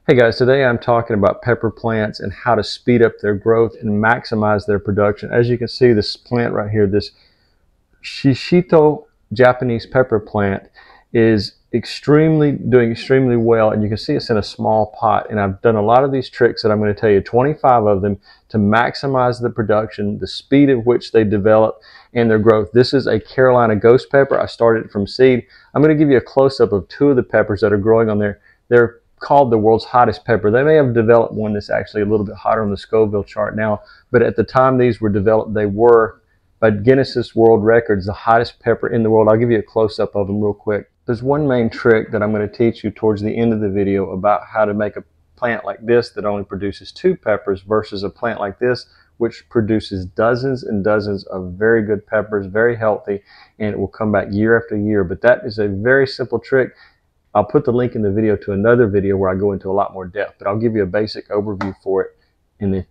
Hey guys, today I'm talking about pepper plants and how to speed up their growth and maximize their production. As you can see, this plant right here, this Shishito Japanese pepper plant is doing extremely well, and you can see it's in a small pot. And I've done a lot of these tricks that I'm going to tell you, 25 of them, to maximize the production, the speed at which they develop, and their growth. This is a Carolina ghost pepper. I started it from seed. I'm going to give you a close-up of two of the peppers that are growing on there. They're called the world's hottest pepper. They may have developed one that's actually a little bit hotter on the Scoville chart now, but at the time these were developed, they were, by Guinness's World Records, the hottest pepper in the world. I'll give you a close-up of them real quick. There's one main trick that I'm going to teach you towards the end of the video about how to make a plant like this that only produces 2 peppers versus a plant like this which produces dozens and dozens of very good peppers, very healthy, and it will come back year after year. But that is a very simple trick. I'll put the link in the video to another video where I go into a lot more depth, but I'll give you a basic overview for it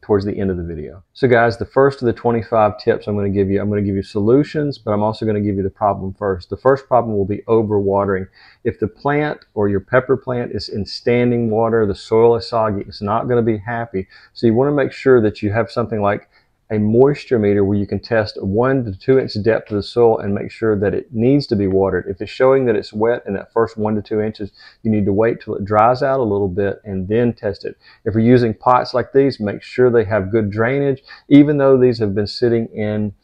towards the end of the video. So guys, the first of the 25 tips I'm going to give you solutions, but I'm also going to give you the problem first. The first problem will be overwatering. If the plant or your pepper plant is in standing water, the soil is soggy, it's not going to be happy. So you want to make sure that you have something like a moisture meter where you can test a 1 to 2 inch depth of the soil and make sure that it needs to be watered. If it's showing that it's wet in that first 1 to 2 inches, you need to wait till it dries out a little bit and then test it. If you're using pots like these, make sure they have good drainage. Even though these have been sitting in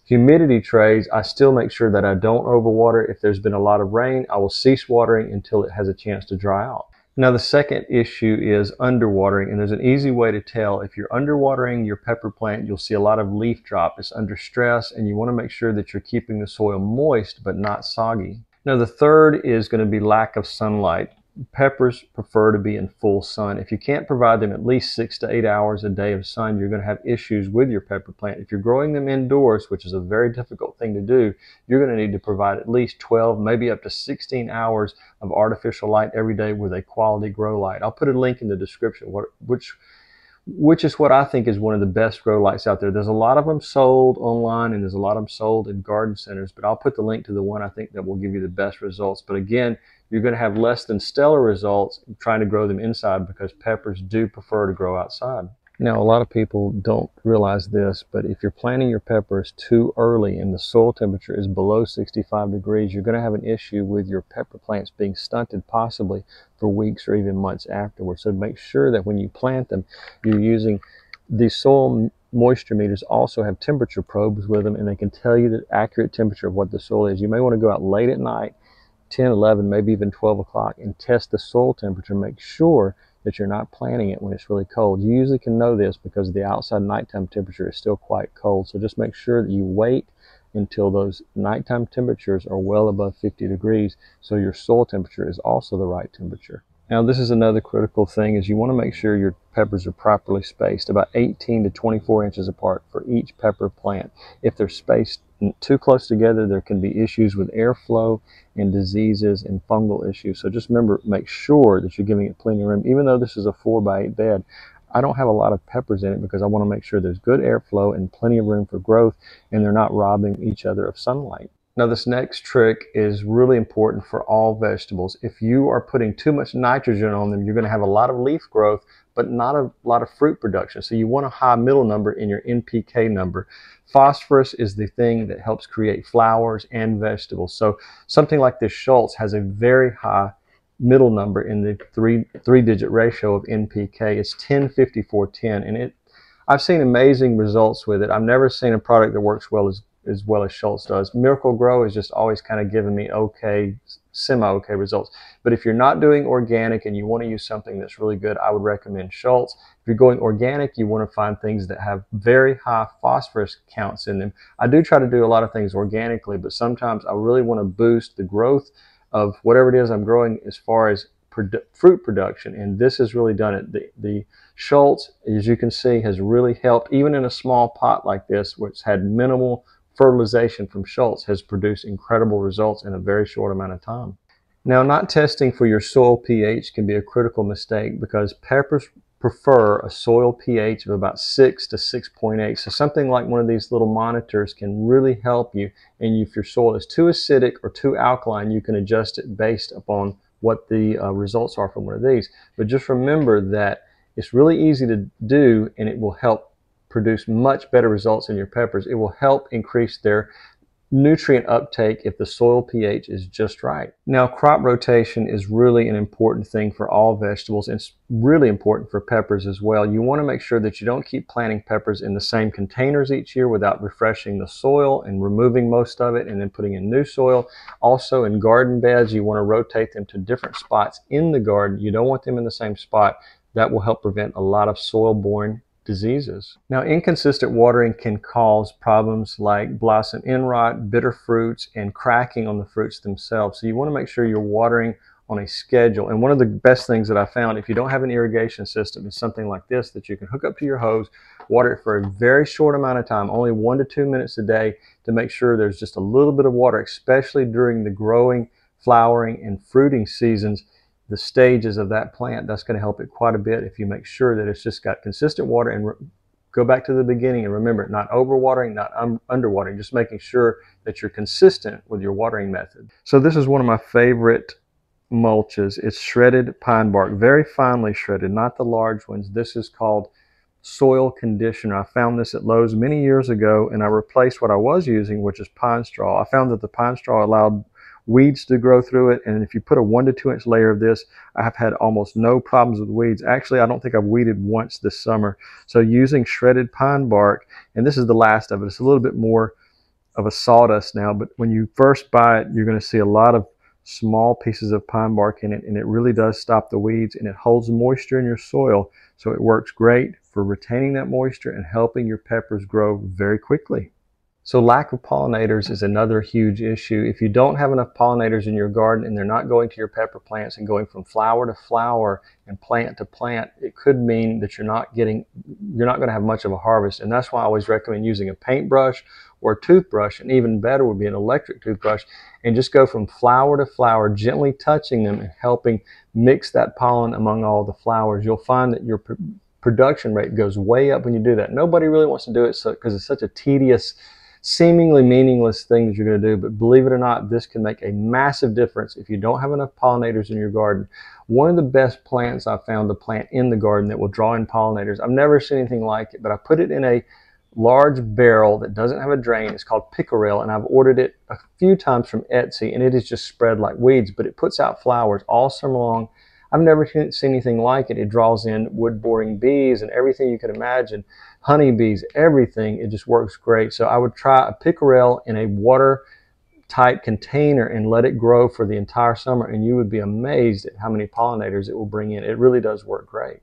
humidity trays, I still make sure that I don't overwater. If there's been a lot of rain, I will cease watering until it has a chance to dry out. Now the second issue is underwatering, and there's an easy way to tell. If you're underwatering your pepper plant, you'll see a lot of leaf drop. It's under stress, and you want to make sure that you're keeping the soil moist but not soggy. Now the third is going to be lack of sunlight. Peppers prefer to be in full sun. If you can't provide them at least 6 to 8 hours a day of sun, you're going to have issues with your pepper plant. If you're growing them indoors, which is a very difficult thing to do, you're going to need to provide at least 12, maybe up to 16 hours of artificial light every day with a quality grow light. I'll put a link in the description, which is what I think is one of the best grow lights out there. There's a lot of them sold online, and there's a lot of them sold in garden centers, but I'll put the link to the one I think that will give you the best results. But again, you're going to have less than stellar results trying to grow them inside because peppers do prefer to grow outside. Now, a lot of people don't realize this, but if you're planting your peppers too early and the soil temperature is below 65 degrees, you're going to have an issue with your pepper plants being stunted possibly for weeks or even months afterwards. So make sure that when you plant them, you're using these soil moisture meters. Also have temperature probes with them, and they can tell you the accurate temperature of what the soil is. You may want to go out late at night, 10, 11, maybe even 12 o'clock, and test the soil temperature. Make sure that you're not planting it when it's really cold. You usually can know this because the outside nighttime temperature is still quite cold. So just make sure that you wait until those nighttime temperatures are well above 50 degrees so your soil temperature is also the right temperature. Now this is another critical thing, is you want to make sure your peppers are properly spaced, about 18 to 24 inches apart for each pepper plant. If they're spaced too close together, there can be issues with airflow and diseases and fungal issues. So just remember, make sure that you're giving it plenty of room. Even though this is a 4x8 bed, I don't have a lot of peppers in it because I want to make sure there's good airflow and plenty of room for growth, and they're not robbing each other of sunlight. Now this next trick is really important for all vegetables. If you are putting too much nitrogen on them, you're going to have a lot of leaf growth, but not a lot of fruit production. So you want a high middle number in your NPK number. Phosphorus is the thing that helps create flowers and vegetables. So something like this Schultz has a very high middle number in the three-digit ratio of NPK. It's 10-54-10, and I've seen amazing results with it. I've never seen a product that works as well as Schultz does. Miracle Grow is just always kind of giving me okay, semi-okay results. But if you're not doing organic and you want to use something that's really good, I would recommend Schultz. If you're going organic, you want to find things that have very high phosphorus counts in them. I do try to do a lot of things organically, but sometimes I really want to boost the growth of whatever it is I'm growing as far as fruit production, and this has really done it. The Schultz, as you can see, has really helped. Even in a small pot like this, which had minimal fertilization from Schultz, has produced incredible results in a very short amount of time. Now, not testing for your soil pH can be a critical mistake because peppers prefer a soil pH of about 6 to 6.8. So something like one of these little monitors can really help you. And if your soil is too acidic or too alkaline, you can adjust it based upon what the results are from one of these. But just remember that it's really easy to do, and it will help produce much better results in your peppers. It will help increase their nutrient uptake if the soil pH is just right. Now, crop rotation is really an important thing for all vegetables. It's really important for peppers as well. You want to make sure that you don't keep planting peppers in the same containers each year without refreshing the soil and removing most of it and then putting in new soil. Also, in garden beds, you want to rotate them to different spots in the garden. You don't want them in the same spot. That will help prevent a lot of soil-borne diseases. Now, inconsistent watering can cause problems like blossom end rot, bitter fruits, and cracking on the fruits themselves. So you want to make sure you're watering on a schedule. And one of the best things that I found, if you don't have an irrigation system, is something like this that you can hook up to your hose, water it for a very short amount of time, only 1 to 2 minutes a day, to make sure there's just a little bit of water, especially during the growing, flowering, and fruiting seasons, the stages of that plant. That's going to help it quite a bit if you make sure that it's just got consistent water. And go back to the beginning and remember, not overwatering, not underwatering, just making sure that you're consistent with your watering method. So this is one of my favorite mulches. It's shredded pine bark, very finely shredded, not the large ones. This is called soil conditioner. I found this at Lowe's many years ago, and I replaced what I was using, which is pine straw. I found that the pine straw allowed weeds to grow through it, and if you put a 1 to 2 inch layer of this, I have had almost no problems with weeds. Actually, I don't think I've weeded once this summer. So using shredded pine bark, and this is the last of it. It's a little bit more of a sawdust now, but when you first buy it, you're going to see a lot of small pieces of pine bark in it, and it really does stop the weeds, and it holds moisture in your soil. So it works great for retaining that moisture and helping your peppers grow very quickly. So lack of pollinators is another huge issue. If you don't have enough pollinators in your garden and they're not going to your pepper plants and going from flower to flower and plant to plant, it could mean that you're not going to have much of a harvest. And that's why I always recommend using a paintbrush or a toothbrush, and even better would be an electric toothbrush, and just go from flower to flower, gently touching them and helping mix that pollen among all the flowers. You'll find that your production rate goes way up when you do that. Nobody really wants to do it because it's such a tedious, seemingly meaningless thing that you're going to do, but believe it or not, this can make a massive difference if you don't have enough pollinators in your garden. One of the best plants I found to plant in the garden that will draw in pollinators, I've never seen anything like it, but I put it in a large barrel that doesn't have a drain. It's called pickerel, and I've ordered it a few times from Etsy, and it is just spread like weeds, but it puts out flowers all summer long. I've never seen anything like it. It draws in wood-boring bees and everything you could imagine, honeybees, everything. It just works great. So I would try a pickerel in a watertight container and let it grow for the entire summer, and you would be amazed at how many pollinators it will bring in. It really does work great.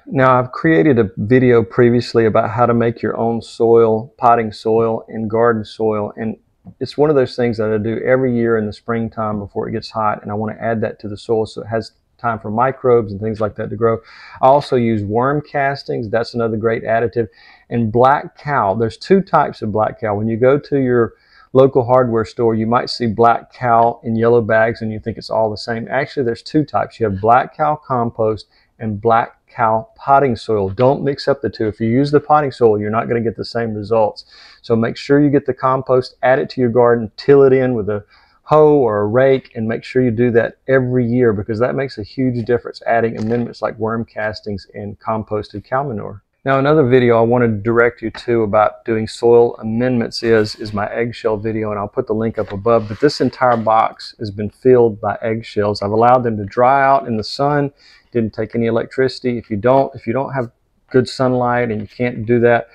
Now, I've created a video previously about how to make your own soil, potting soil and garden soil, and it's one of those things that I do every year in the springtime before it gets hot, and I want to add that to the soil so it has time for microbes and things like that to grow. I also use worm castings. That's another great additive. And black cow. There's 2 types of black cow. When you go to your local hardware store, you might see black cow in yellow bags and you think it's all the same. Actually, there's 2 types. You have black cow compost and black cow potting soil. Don't mix up the 2. If you use the potting soil, you're not going to get the same results. So make sure you get the compost, add it to your garden, till it in with a hoe or a rake, and make sure you do that every year, because that makes a huge difference, adding amendments like worm castings and composted cow manure. Now, another video I want to direct you to about doing soil amendments is my eggshell video, and I'll put the link up above. But this entire box has been filled by eggshells. I've allowed them to dry out in the sun. Didn't take any electricity. If you don't have good sunlight and you can't do that,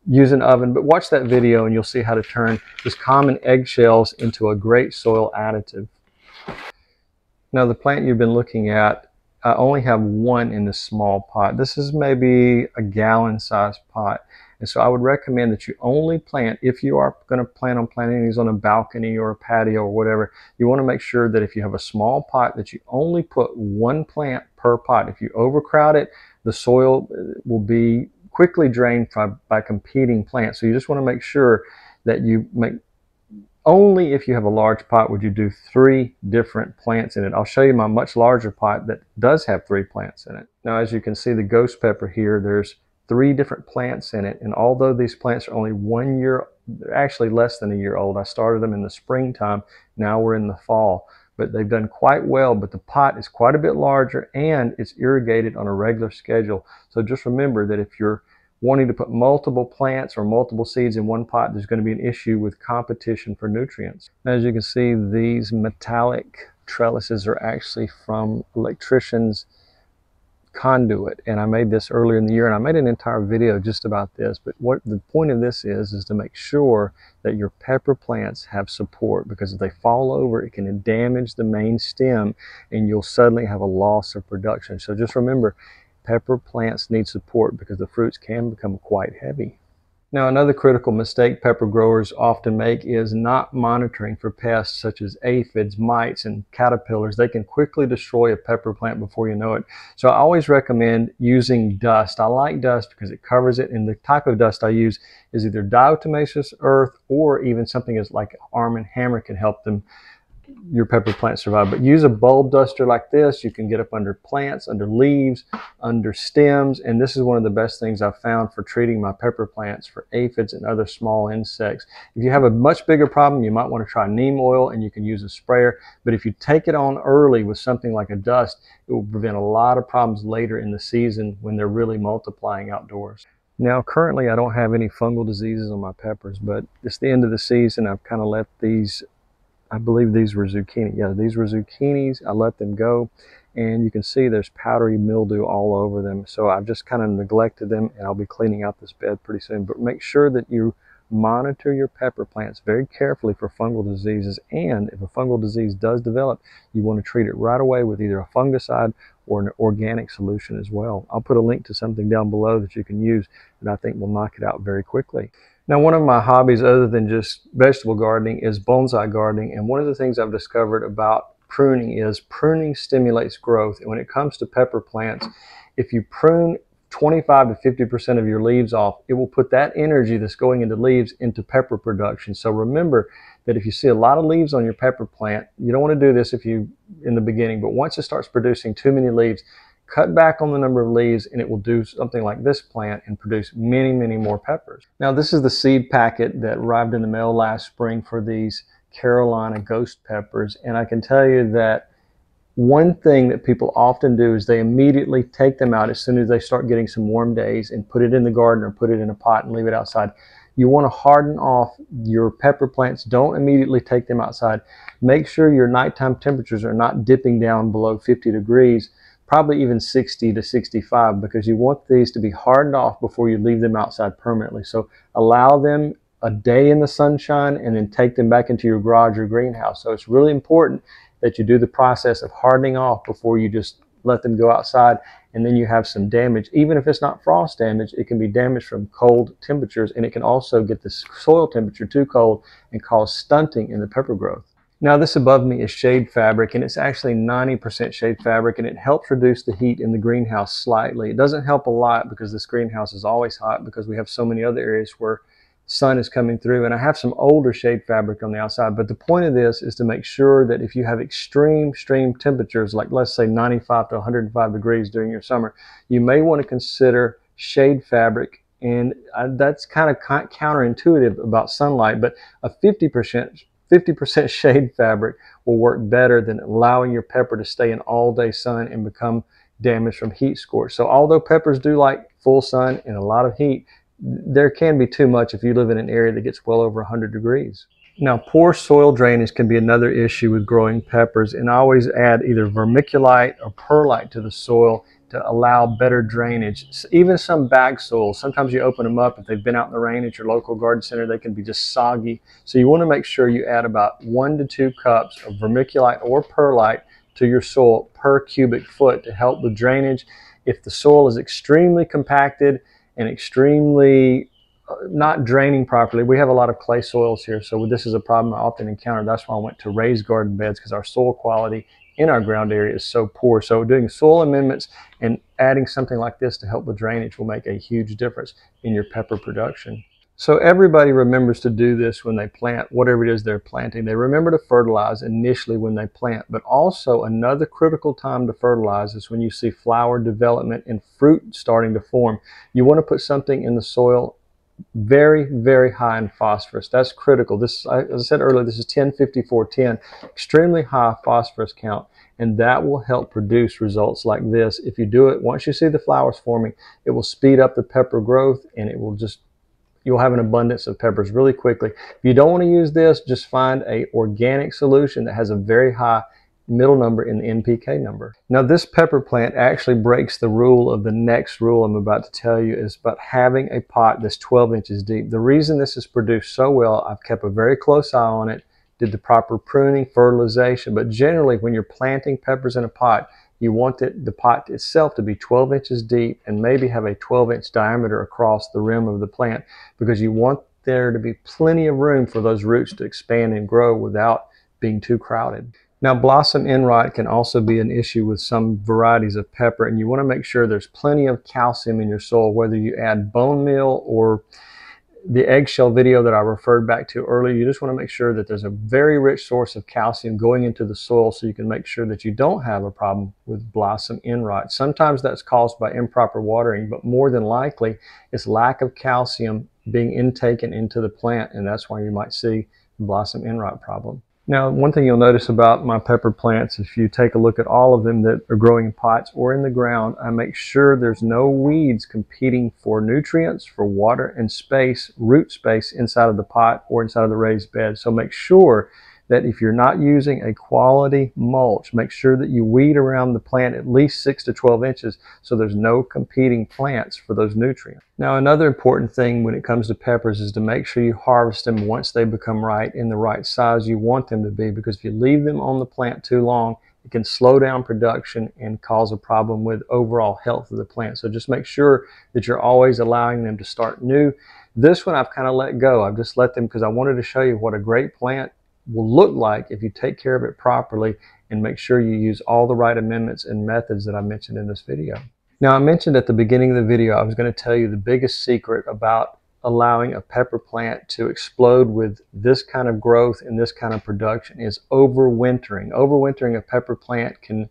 use an oven. But watch that video and you'll see how to turn just common eggshells into a great soil additive. Now, the plant you've been looking at, I only have 1 in this small pot. This is maybe a gallon-sized pot. And so I would recommend that you only plant, if you are going to plan on planting these on a balcony or a patio or whatever, you want to make sure that if you have a small pot that you only put 1 plant per pot. If you overcrowd it, the soil will be quickly drained by competing plants. So you just want to make sure that you make, only if you have a large pot would you do 3 different plants in it. I'll show you my much larger pot that does have 3 plants in it. Now, as you can see, the ghost pepper here, there's 3 different plants in it. And although these plants are only 1 year, they're actually less than a year old. I started them in the springtime. Now we're in the fall. but they've done quite well. But the pot is quite a bit larger and it's irrigated on a regular schedule. So just remember that if you're wanting to put multiple plants or multiple seeds in one pot, there's going to be an issue with competition for nutrients. As you can see, these metallic trellises are actually from electricians' conduit, and I made this earlier in the year, and I made an entire video just about this. But what the point of this is to make sure that your pepper plants have support, because if they fall over, it can damage the main stem and you'll suddenly have a loss of production. So just remember, pepper plants need support because the fruits can become quite heavy. Now, another critical mistake pepper growers often make is not monitoring for pests such as aphids, mites, and caterpillars. They can quickly destroy a pepper plant before you know it. So I always recommend using dust. I like dust because it covers it, and the type of dust I use is either diatomaceous earth or even something as like Arm & Hammer can help your pepper plant survive. But use a bulb duster like this. You can get up under plants, under leaves, under stems, and this is one of the best things I've found for treating my pepper plants for aphids and other small insects. If you have a much bigger problem, you might want to try neem oil, and you can use a sprayer. But if you take it on early with something like a dust, it will prevent a lot of problems later in the season when they're really multiplying outdoors. Now, currently I don't have any fungal diseases on my peppers, but it's the end of the season. I've kind of let these, I believe these were zucchini. Yeah, these were zucchinis. I let them go, and you can see there's powdery mildew all over them. So I've just kind of neglected them, and I'll be cleaning out this bed pretty soon. But make sure that you monitor your pepper plants very carefully for fungal diseases. And if a fungal disease does develop, you want to treat it right away with either a fungicide or an organic solution as well. I'll put a link to something down below that you can use that I think will knock it out very quickly. Now, one of my hobbies other than just vegetable gardening is bonsai gardening. And one of the things I've discovered about pruning is pruning stimulates growth. And when it comes to pepper plants, if you prune 25 to 50% of your leaves off, it will put that energy that's going into leaves into pepper production. So remember that if you see a lot of leaves on your pepper plant, you don't want to do this in the beginning, but once it starts producing too many leaves, cut back on the number of leaves, and it will do something like this plant and produce many, many more peppers. Now, this is the seed packet that arrived in the mail last spring for these Carolina ghost peppers. And I can tell you that one thing that people often do is they immediately take them out as soon as they start getting some warm days and put it in the garden or put it in a pot and leave it outside. You want to harden off your pepper plants. Don't immediately take them outside. Make sure your nighttime temperatures are not dipping down below 50 degrees. Probably even 60 to 65, because you want these to be hardened off before you leave them outside permanently. So allow them a day in the sunshine and then take them back into your garage or greenhouse. So it's really important that you do the process of hardening off before you just let them go outside, and then you have some damage. Even if it's not frost damage, it can be damage from cold temperatures, and it can also get the soil temperature too cold and cause stunting in the pepper growth. Now, this above me is shade fabric, and it's actually 90% shade fabric, and it helps reduce the heat in the greenhouse slightly. It doesn't help a lot because this greenhouse is always hot because we have so many other areas where sun is coming through, and I have some older shade fabric on the outside. But the point of this is to make sure that if you have extreme temperatures, like let's say 95 to 105 degrees during your summer, you may want to consider shade fabric. And that's kind of counterintuitive about sunlight, but a 50% shade fabric will work better than allowing your pepper to stay in all day sun and become damaged from heat scorch. So although peppers do like full sun and a lot of heat, there can be too much if you live in an area that gets well over 100 degrees. Now, poor soil drainage can be another issue with growing peppers, and I always add either vermiculite or perlite to the soil to allow better drainage. Even some bag soils, sometimes you open them up, if they've been out in the rain at your local garden center, they can be just soggy. So you want to make sure you add about 1 to 2 cups of vermiculite or perlite to your soil per cubic foot to help with drainage. If the soil is extremely compacted and extremely not draining properly, we have a lot of clay soils here, so this is a problem I often encounter. That's why I went to raised garden beds, because our soil quality in our ground area is so poor. So doing soil amendments and adding something like this to help with drainage will make a huge difference in your pepper production. So everybody remembers to do this when they plant whatever it is they're planting. They remember to fertilize initially when they plant, but also another critical time to fertilize is when you see flower development and fruit starting to form. You want to put something in the soil very, very high in phosphorus. That's critical. This, as I said earlier, this is 10-54-10, extremely high phosphorus count, and that will help produce results like this. If you do it, once you see the flowers forming, it will speed up the pepper growth, and it will just, you'll have an abundance of peppers really quickly. If you don't want to use this, just find a organic solution that has a very high middle number in the NPK number. Now this pepper plant actually breaks the rule of the next rule I'm about to tell you, is about having a pot that's 12 inches deep. The reason this is produced so well, I've kept a very close eye on it, did the proper pruning, fertilization, but generally when you're planting peppers in a pot, you want the pot itself to be 12 inches deep and maybe have a 12-inch diameter across the rim of the plant, because you want there to be plenty of room for those roots to expand and grow without being too crowded. Now, blossom end rot can also be an issue with some varieties of pepper, and you want to make sure there's plenty of calcium in your soil, whether you add bone meal or the eggshell video that I referred back to earlier. You just want to make sure that there's a very rich source of calcium going into the soil so you can make sure that you don't have a problem with blossom end rot. Sometimes that's caused by improper watering, but more than likely it's lack of calcium being intaken into the plant, and that's why you might see the blossom end rot problem. Now, one thing you'll notice about my pepper plants, if you take a look at all of them that are growing in pots or in the ground, I make sure there's no weeds competing for nutrients, for water and space, root space inside of the pot or inside of the raised bed. So make sure that if you're not using a quality mulch, make sure that you weed around the plant at least 6 to 12 inches so there's no competing plants for those nutrients. Now, another important thing when it comes to peppers is to make sure you harvest them once they become right in the right size you want them to be, because if you leave them on the plant too long, it can slow down production and cause a problem with overall health of the plant. So just make sure that you're always allowing them to start new. This one I've kind of let go. I've just let them because I wanted to show you what a great plant will look like if you take care of it properly and make sure you use all the right amendments and methods that I mentioned in this video. Now, I mentioned at the beginning of the video I was going to tell you the biggest secret about allowing a pepper plant to explode with this kind of growth and this kind of production is overwintering. Overwintering a pepper plant can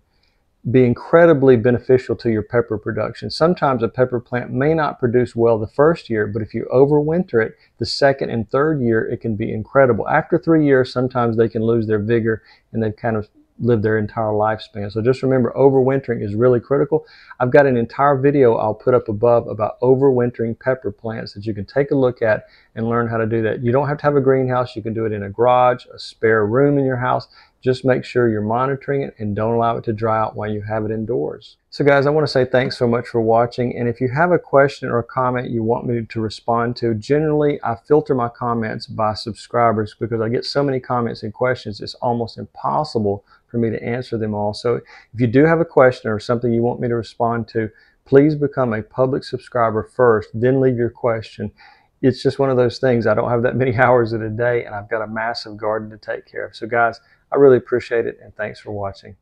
be incredibly beneficial to your pepper production. Sometimes a pepper plant may not produce well the first year, but if you overwinter it the second and third year, it can be incredible. After 3 years, sometimes they can lose their vigor and they've kind of lived their entire lifespan. So just remember, overwintering is really critical. I've got an entire video I'll put up above about overwintering pepper plants that you can take a look at and learn how to do that. You don't have to have a greenhouse. You can do it in a garage, a spare room in your house. Just make sure you're monitoring it and don't allow it to dry out while you have it indoors. So guys, I want to say thanks so much for watching. And if you have a question or a comment you want me to respond to, generally I filter my comments by subscribers because I get so many comments and questions, it's almost impossible for me to answer them all. So if you do have a question or something you want me to respond to, please become a public subscriber first, then leave your question. It's just one of those things. I don't have that many hours in a day and I've got a massive garden to take care of. So guys, I really appreciate it and thanks for watching.